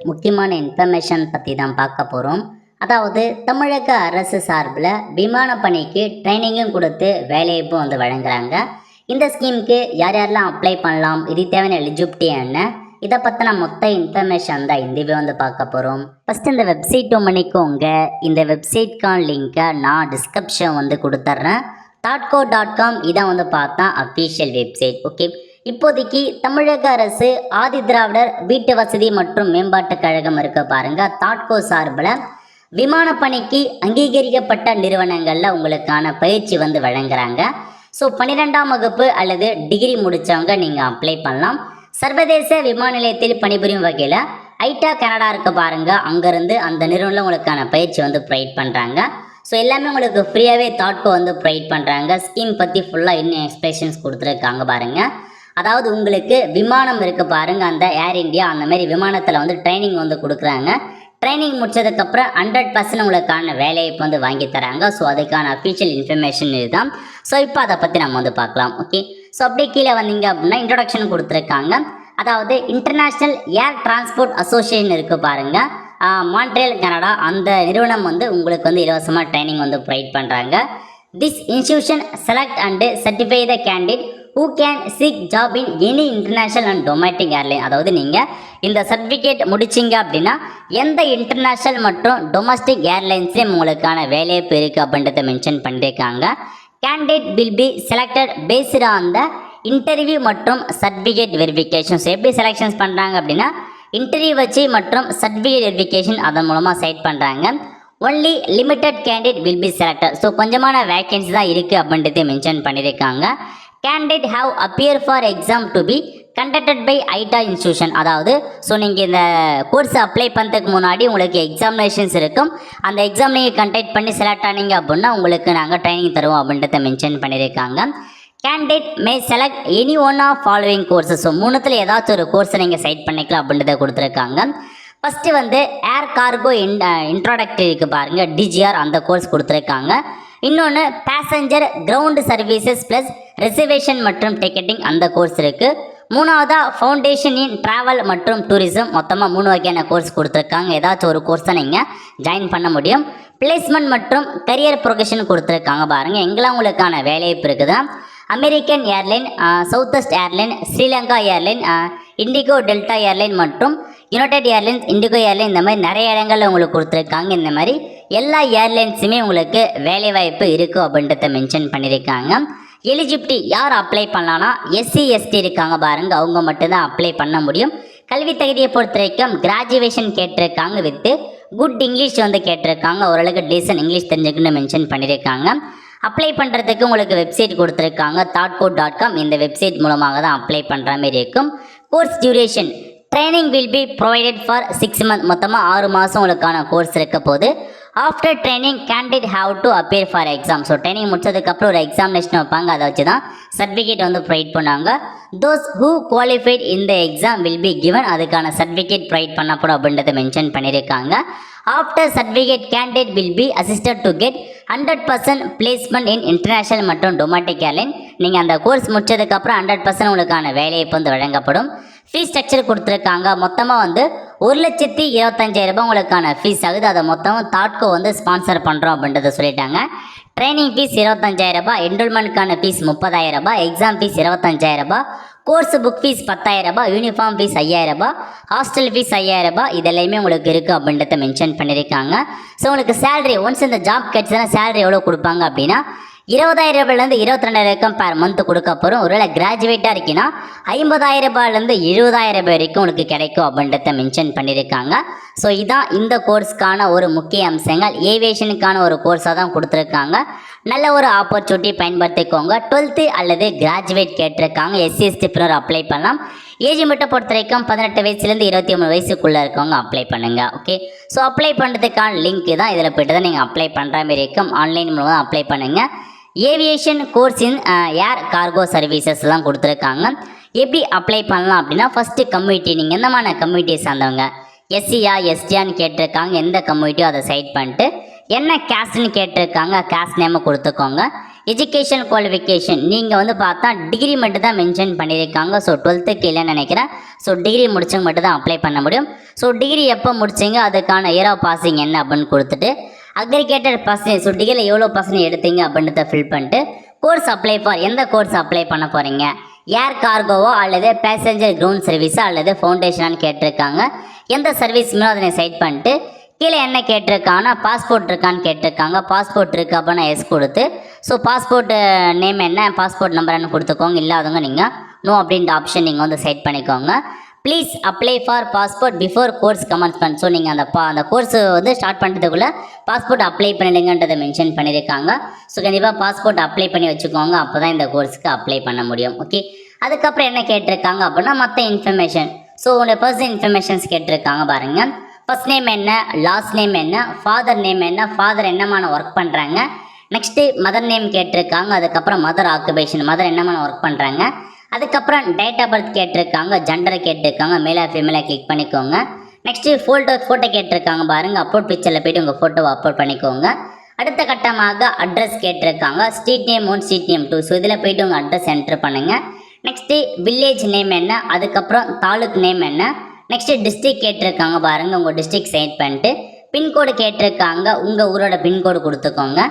முக்கியமான இன்ஃபர்மேஷன் பற்றி தான் பார்க்க போகிறோம். அதாவது தமிழக அரசு சார்பில் விமான பணிக்கு ட்ரைனிங்கும் கொடுத்து வேலைவாய்ப்பும் வந்து வழங்குறாங்க. இந்த ஸ்கீமுக்கு யார் யாரெல்லாம் அப்ளை பண்ணலாம், இது தேவையான எலிஜிபிலிட்டி என்ன, இதை பற்றின மொத்த இன்ஃபர்மேஷன் தான் இந்த வீடியோ வந்து பார்க்க போகிறோம். ஃபஸ்ட்டு இந்த வெப்சைட் பண்ணிக்கோங்க. இந்த வெப்சைட்கான லிங்க்கை நான் டிஸ்கிரிப்ஷன் வந்து கொடுத்துட்றேன். .co.com இதான் வந்து பார்த்தா அஃபீஷியல் வெப்சைட். ஓகே, இப்போதைக்கு தமிழக அரசு ஆதி திராவிடர் வீட்டு வசதி மற்றும் மேம்பாட்டுக் கழகம் இருக்க பாருங்க, தாட்கோ சார்பில் விமான பணிக்கு அங்கீகரிக்கப்பட்ட நிறுவனங்களில் உங்களுக்கான பயிற்சி வந்து வழங்குறாங்க. ஸோ 12ஆம் வகுப்பு அல்லது டிகிரி முடித்தவங்க நீங்கள் அப்ளை பண்ணலாம். சர்வதேச விமான நிலையத்தில் பணிபுரியும் வகையில் ஐட்டா கனடா இருக்க பாருங்க, அங்கேருந்து அந்த நிறுவனத்தில் உங்களுக்கான பயிற்சி வந்து ப்ரொவைட் பண்ணுறாங்க. ஸோ எல்லாமே உங்களுக்கு ஃப்ரீயாகவே தாட்கோ வந்து ப்ரொவைட் பண்ணுறாங்க. ஸ்கீம் பற்றி ஃபுல்லாக இன்னும் எக்ஸ்பிளேஷன்ஸ் கொடுத்துருக்காங்க பாருங்கள். அதாவது உங்களுக்கு விமானம் இருக்குது பாருங்கள், அந்த ஏர் இண்டியா அந்த மாதிரி விமானத்தில் வந்து ட்ரைனிங் வந்து கொடுக்குறாங்க. ட்ரைனிங் முடிச்சதுக்கப்புறம் 100% உங்களுக்கான வேலையை இப்போ வந்து வாங்கி தராங்க. ஸோ அதுக்கான அஃபிஷியல் இன்ஃபர்மேஷன் இதுதான். ஸோ இப்போ அதை பற்றி நம்ம வந்து பார்க்கலாம். ஓகே, ஸோ அப்படியே கீழே வந்தீங்க அப்படின்னா இன்ட்ரொடக்ஷன் கொடுத்துருக்காங்க. அதாவது இன்டர்நேஷ்னல் ஏர் டிரான்ஸ்போர்ட் அசோசியேஷன் இருக்குது பாருங்கள், மான்ட்ரியல் கனடா, அந்த நிறுவனம் வந்து உங்களுக்கு வந்து இலவசமாக ட்ரைனிங் வந்து ப்ரொவைட் பண்ணுறாங்க. This institution select and certify the candidate who can seek job in any international and domestic airline. அதாவது நீங்கள் இந்த சர்டிஃபிகேட் முடிச்சிங்க அப்படின்னா எந்த இன்டர்நேஷ்னல் மற்றும் டொமஸ்டிக் ஏர்லைன்ஸ்லேயும் உங்களுக்கான வேலைவாய்ப்பு இருக்குது அப்படின்றத மென்ஷன் பண்ணியிருக்காங்க. Candidate will be selected based on the interview மற்றும் சர்டிஃபிகேட் வெரிஃபிகேஷன்ஸ். எப்படி செலெக்ஷன்ஸ் பண்ணுறாங்க அப்படின்னா இன்டர்வியூ வச்சு மற்றும் சர்டிஃபிகேட் வெரிஃபிகேஷன் அதன் மூலமாக செலக்ட் பண்ணுறாங்க. Only limited candidate will be selected. So கொஞ்சமான வேகன்சி தான் இருக்குது அப்படின்றத மென்ஷன் பண்ணியிருக்காங்க. Candidate have appear for exam to be conducted by IATA institution. அதாவது ஸோ நீங்கள் இந்த கோர்ஸ் அப்ளை பண்ணுறதுக்கு முன்னாடி உங்களுக்கு எக்ஸாமினேஷன்ஸ் இருக்கும். அந்த எக்ஸாம் நீங்கள் கண்டக்ட் பண்ணி செலக்ட் ஆனீங்க அப்படின்னா உங்களுக்கு நாங்கள் ட்ரைனிங் தருவோம் அப்படின்றத மென்ஷன் பண்ணியிருக்காங்க. Candidate may select any one of following courses. So மூணுத்தில் ஏதாச்சும் ஒரு கோர்ஸை நீங்கள் செலக்ட் பண்ணிக்கலாம் அப்படின்றத கொடுத்துருக்காங்க. ஃபஸ்ட்டு வந்து ஏர் கார்கோ இன்ட்ரோடக்டரி இருக்குது பாருங்கள், டிஜிஆர், அந்த கோர்ஸ் கொடுத்துருக்காங்க. இன்னொன்று passenger ground services plus reservation மற்றும் டிக்கெட்டிங், அந்த கோர்ஸ் இருக்குது. மூணாவதாக ஃபவுண்டேஷன் இன் ட்ராவல் மற்றும் டூரிசம், மொத்தமாக 3 வகையான கோர்ஸ் கொடுத்துருக்காங்க. ஏதாச்சும் ஒரு கோர்ஸ் தான் நீங்கள் ஜாயின் பண்ண முடியும். பிளேஸ்மெண்ட் மற்றும் கரியர் ப்ரொகஷன் கொடுத்துருக்காங்க பாருங்கள். எங்கெல்லாம் உங்களுக்கான வேலைவாய்ப்பு இருக்குதா, American airline, south west airline, Sri Lanka airline, indigo delta airline மற்றும் யுனைடெட் ஏர்லைன்ஸ், இண்டிகோ ஏர்லைன், இந்த மாதிரி நிறைய இடங்களில் உங்களுக்கு கொடுத்துருக்காங்க. இந்த மாதிரி எல்லா ஏர்லைன்ஸுமே உங்களுக்கு வேலைவாய்ப்பு இருக்குது அப்படின்றத மென்ஷன் பண்ணியிருக்காங்க. எலிஜிபிலிட்டி யார் அப்ளை பண்ணலான்னா எஸ்சி எஸ்டி இருக்காங்க பாருங்கள், அவங்க மட்டும்தான் அப்ளை பண்ண முடியும். கல்வி தகுதியை பொறுத்த வரைக்கும் கிராஜுவேஷன் கேட்டிருக்காங்க, வித்து குட் இங்கிலீஷ் வந்து கேட்டிருக்காங்க, ஓரளவுக்கு டீசன்ட் இங்கிலீஷ் தெரிஞ்சுக்கணும்னு மென்ஷன் பண்ணியிருக்காங்க. அப்ளை பண்ணுறதுக்கு உங்களுக்கு வெப்சைட் கொடுத்துருக்காங்க, .co.com. இந்த வெப்சைட் மூலமாக தான் அப்ளை பண்ணுற மாதிரி இருக்கும். Course duration training will be provided for 6 months. மொத்தமாக 6 மாதம் உங்களுக்கான கோர்ஸ் இருக்க போது. After training candidate have to appear for exam. So training முடிச்சதுக்கப்புறம் ஒரு எக்ஸாமினேஷன் வைப்பாங்க, அதை வச்சு தான் சர்டிஃபிகேட் வந்து ப்ரொவைட் பண்ணாங்க. தோஸ் ஹூ குவாலிஃபைட் இந்த எக்ஸாம் வில் பி கிவன், அதுக்கான சர்டிஃபிகேட் ப்ரொவைட் பண்ணப்படும் அப்படின்றத மென்ஷன் பண்ணியிருக்காங்க. After certificate candidate will B assisted to get 100% placement in international மற்றும் டொமேட்டிக் ஏர்லைன். நீங்கள் அந்த கோர்ஸ் முடிச்சதுக்கப்புறம் 100% உங்களுக்கான வேலைவாய்ப்பு வந்து வழங்கப்படும். ஃபீஸ் ஸ்ட்ரக்சர் கொடுத்துருக்காங்க. மொத்தமாக வந்து 1,25,000 உங்களுக்கான ஃபீஸ் ஆகுது. அதை மொத்தமாக தாட்கோ வந்து ஸ்பான்சர் பண்ணுறோம் அப்படின்றத சொல்லிட்டாங்க. ட்ரைனிங் ஃபீஸ் 25,000, என்ரோல்மெண்ட்கான fees 30,000, exam fees 25,000, course book fees 10,000, uniform fees 5,000, hostel fees 5,000, இதெல்லாமே உங்களுக்கு இருக்குது அப்படின்றத மென்ஷன் பண்ணியிருக்காங்க. ஸோ உங்களுக்கு சேலரி ஒன்ஸ் இந்த ஜாப் கிடைச்சதுன்னா சேலரி எவ்வளோ கொடுப்பாங்க அப்படின்னா 20,000 22,000 பெர் மந்த் கொடுக்க போகிறோம். ஒருவேளை கிராஜுவேட்டாக இருக்குன்னா 50,000 70,000 வரைக்கும் உங்களுக்கு கிடைக்கும் அப்படின்றத மென்ஷன் பண்ணியிருக்காங்க. ஸோ இதான் இந்த கோர்ஸ்க்கான ஒரு முக்கிய அம்சங்கள். ஏவியேஷனுக்கான ஒரு கோர்ஸாக தான் கொடுத்துருக்காங்க. நல்ல ஒரு ஆப்பர்ச்சுனிட்டி பயன்படுத்திக்கோங்க. 12th அல்லது கிராஜுவேட் கேட்டிருக்காங்க. எஸ்சி எஸ்டி பின்னர் அப்ளை பண்ணலாம். ஏஜ் மட்டும் பொறுத்த வரைக்கும் 18 வயசுலேருந்து 23 வயசுக்குள்ளே இருக்கவங்க அப்ளை பண்ணுங்கள். ஓகே, ஸோ அப்ளை பண்ணுறதுக்கான லிங்க் தான் இதில் போய்ட்டு தான் நீங்கள் அப்ளை பண்ணுற மாதிரி இருக்கும். ஆன்லைன் மூலமாக அப்ளை பண்ணுங்கள். Aviation course in air cargo சர்வீசஸ்லாம் கொடுத்துருக்காங்க. எப்படி அப்ளை பண்ணலாம் அப்படின்னா ஃபஸ்ட்டு கம்யூனிட்டி, நீங்கள் எந்த மாதிரி கம்யூனிட்டியை சார்ந்தவங்க, எஸ்சியா எஸ்டியான்னு கேட்டிருக்காங்க. எந்த கம்யூனிட்டியோ அதை சைட் பண்ணிட்டு என்ன கேஸ்ட்னு கேட்டிருக்காங்க, கேஸ்ட் நேமை கொடுத்துக்கோங்க. எஜுகேஷன் குவாலிஃபிகேஷன் நீங்கள் வந்து பார்த்தா டிகிரி மட்டும் தான் மென்ஷன் பண்ணியிருக்காங்க. ஸோ 12th இல்லைன்னு நினைக்கிறேன். ஸோ டிகிரி முடிச்சவங்க மட்டும் தான் அப்ளை பண்ண முடியும். ஸோ டிகிரி எப்போ முடிச்சிங்க, அதுக்கான இயர் ஆஃப் பாசிங் என்ன அப்படின்னு கொடுத்துட்டு அக்ரிகேட்டட் பர்சன்டேஜ், ஸோ டிகிரியில் எவ்வளோ பர்சன்டேஜ் எடுத்தீங்க அப்படின்றத ஃபில் பண்ணிட்டு கோர்ஸ் அப்ளை ஃபார் எந்த கோர்ஸ் அப்ளை பண்ண போகிறீங்க, ஏர் கார்கோவோ அல்லது பேசஞ்சர் கிரவுண்ட் சர்வீஸா அல்லது ஃபவுண்டேஷனான்னு கேட்டிருக்காங்க. எந்த சர்வீஸுமே அதனை சைட் பண்ணிட்டு கீழே என்ன கேட்டிருக்காங்கன்னா பாஸ்போர்ட் இருக்கான்னு கேட்டிருக்காங்க. பாஸ்போர்ட் இருக்குது அப்படின்னா எஸ் கொடுத்து, ஸோ பாஸ்போர்ட் நேம் என்ன, பாஸ்போர்ட் நம்பர் என்ன கொடுத்துக்கோங்க. இல்லாதவங்க நீங்கள் நோ அப்படின்ற ஆப்ஷன் நீங்கள் வந்து செட் பண்ணிக்கோங்க. Please apply for passport before course commencement. So நீங்கள் அந்த கோர்ஸ் வந்து ஸ்டார்ட் பண்ணுறதுக்குள்ளே பாஸ்போர்ட் அப்ளை பண்ணிடுங்கன்றதை மென்ஷன் பண்ணியிருக்காங்க. ஸோ கண்டிப்பாக பாஸ்போர்ட் அப்ளை பண்ணி வச்சுக்கோங்க. அப்போ தான் இந்த கோர்ஸுக்கு அப்ளை பண்ண முடியும். ஓகே, அதுக்கப்புறம் என்ன கேட்டிருக்காங்க அப்படின்னா மற்ற இன்ஃபர்மேஷன். ஸோ உங்களுடைய பர்சனல் இன்ஃபர்மேஷன்ஸ் கேட்டிருக்காங்க பாருங்கள். ஃபர்ஸ்ட் நேம் என்ன, லாஸ்ட் நேம் என்ன, ஃபாதர் நேம் என்ன, ஃபாதர் என்னமான ஒர்க் பண்ணுறாங்க. நெக்ஸ்ட்டு மதர் நேம் கேட்டிருக்காங்க. அதுக்கப்புறம் மதர் ஆக்குபேஷன், மதர் என்னமான ஒர்க் பண்ணுறாங்க. அதுக்கப்புறம் டேட் ஆஃப் பர்த் கேட்டிருக்காங்க. ஜெண்டரை கேட்டிருக்காங்க. மேலாக ஃபீமேலாக கிளிக் பண்ணிக்கோங்க. நெக்ஸ்ட்டு ஃபோட்டோ கேட்டிருக்காங்க பாருங்கள். அப்லோட் பிக்சரில் போய்ட்டு உங்கள் ஃபோட்டோவை அப்லோட் பண்ணிக்கோங்க. அடுத்த கட்டமாக அட்ரஸ் கேட்டிருக்காங்க. Street name 1, street name 2. So இதில் போய்ட்டு உங்கள் அட்ரஸ் என்ட்ரு பண்ணுங்கள். நெக்ஸ்ட்டு வில்லேஜ் நேம் என்ன, அதுக்கப்புறம் தாலுக் நேம் என்ன, நெக்ஸ்ட்டு டிஸ்ட்ரிக் கேட்டிருக்காங்க பாருங்கள். உங்கள் டிஸ்ட்ரிக் செலக்ட் பண்ணிட்டு பின்கோடு கேட்டிருக்காங்க. உங்கள் ஊரோட பின்கோடு கொடுத்துக்கோங்க.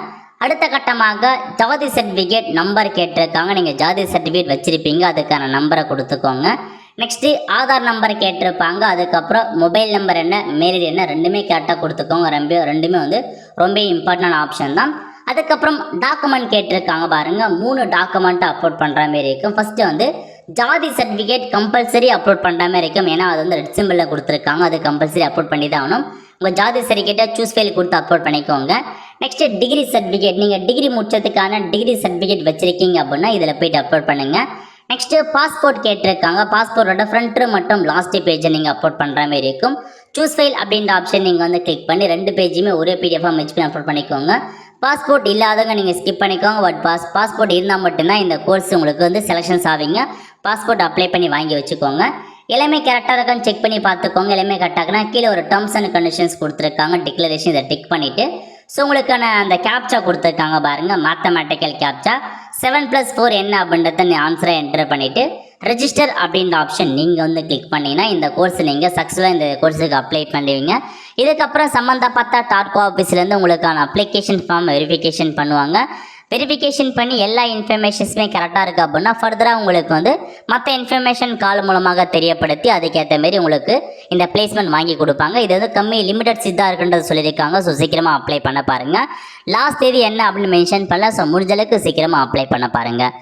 அடுத்த கட்டமாக ஜாதி சர்டிஃபிகேட் நம்பர் கேட்டிருக்காங்க. நீங்கள் ஜாதி சர்டிஃபிகேட் வச்சுருப்பீங்க, அதுக்கான நம்பரை கொடுத்துக்கோங்க. நெக்ஸ்ட்டு ஆதார் நம்பர் கேட்டிருப்பாங்க. அதுக்கப்புறம் மொபைல் நம்பர் என்ன, மெயில் ஐடி என்ன, ரெண்டுமே கரெக்டாக கொடுத்துக்கோங்க. ரெண்டுமே வந்து ரொம்ப இம்பார்ட்டன்ட் ஆப்ஷன் தான். அதுக்கப்புறம் டாக்குமெண்ட் கேட்டிருக்காங்க பாருங்கள். 3 டாக்குமெண்ட்டை அப்லோட் பண்ணுற மாதிரி இருக்கும். ஃபஸ்ட்டு வந்து ஜாதி சர்டிஃபிகேட் கம்பல்சரி அப்லோட் பண்ணுற மாதிரி இருக்கும். ஏன்னா அது வந்து ரெட் சிம்பிளில் கொடுத்துருக்காங்க. அது கம்பல்சரி அப்லோட் பண்ணி தான் ஆகணும். உங்கள் ஜாதி சர்டிஃபிகேட்டை சூஸ் ஃபைல் கொடுத்து அப்லோட் பண்ணிக்கோங்க. நெக்ஸ்ட்டு டிகிரி சர்டிஃபிகேட், நீங்கள் டிகிரி முடிச்சதுக்கான டிகிரி சர்டிஃபிகேட் வச்சுருக்கீங்க அப்படின்னா இதில் போய்ட்டு அப்லோட் பண்ணுங்கள். நெக்ஸ்ட்டு பாஸ்போர்ட் கேட்டிருக்காங்க. பாஸ்போர்ட்டோட ஃப்ரண்ட்டு மற்றும் லாஸ்ட் பேஜை நீங்கள் அப்லோட் பண்ணுற மாதிரி இருக்கும். சூஸ் ஃபைல் அப்படின்ற ஆப்ஷன் நீங்கள் வந்து கிளிக் பண்ணி 2 பேஜுமே ஒரே பிடிஎஃபாக மெச் பண்ணி அப்லோட் பண்ணிக்கோங்க. பாஸ்போர்ட் இல்லாதவங்க நீங்கள் ஸ்கிப் பண்ணிக்கோங்க. பட் பாஸ்போர்ட் இருந்தால் மட்டும்தான் இந்த கோர்ஸ் உங்களுக்கு வந்து செலெக்ஷன்ஸ் ஆவீங்க. பாஸ்போர்ட் அப்ளை பண்ணி வாங்கி வச்சுக்கோங்க. எல்லாமே கரெக்டாக இருக்கான்னு செக் பண்ணி பார்த்துக்கோங்க. எல்லாமே கரெக்டாகனா கீழே ஒரு டேர்ம்ஸ் அண்ட் கண்டிஷன்ஸ் கொடுத்துருக்காங்க, டிக்ளரேஷன். இதை டிக் பண்ணிவிட்டு ஸோ உங்களுக்கான அந்த கேப்சா கொடுத்துருக்காங்க பாருங்கள். மேத்தமேட்டிக்கல் கேப்சா 7+4 என்ன அப்படின்றத நீ ஆன்சரை என்டர் பண்ணிவிட்டு ரெஜிஸ்டர் அப்படின்ற ஆப்ஷன் நீங்கள் வந்து கிளிக் பண்ணிங்கன்னா இந்த கோர்ஸ் நீங்கள் சக்ஸஸ்ஃபுல்லாக இந்த கோர்ஸுக்கு அப்ளை பண்ணுவீங்க. இதுக்கப்புறம் சம்மந்தப்பட்ட டாட்கோ ஆஃபீஸ்லேருந்து உங்களுக்கான அப்ளிகேஷன் ஃபார்ம் வெரிஃபிகேஷன் பண்ணுவாங்க. வெரிஃபிகேஷன் பண்ணி எல்லா இன்ஃபர்மேஷன்ஸுமே கரெக்டாக இருக்குது அப்படின்னா ஃபர்தராக உங்களுக்கு வந்து மற்ற இன்ஃபர்மேஷன் கால் மூலமாக தெரியப்படுத்தி அதுக்கேற்ற மாரி உங்களுக்கு இந்த பிளேஸ்மெண்ட் வாங்கி கொடுப்பாங்க. இது வந்து கம்மி லிமிடெட் சீட்டாக இருக்குன்றது சொல்லியிருக்காங்க. ஸோ சீக்கிரமாக அப்ளை பண்ண பாருங்கள். லாஸ்ட் தேதி என்ன அப்படின்னு மென்ஷன் பண்ணல. ஸோ முடிஞ்சளவுக்கு சீக்கிரமாக அப்ளை பண்ண பாருங்கள்.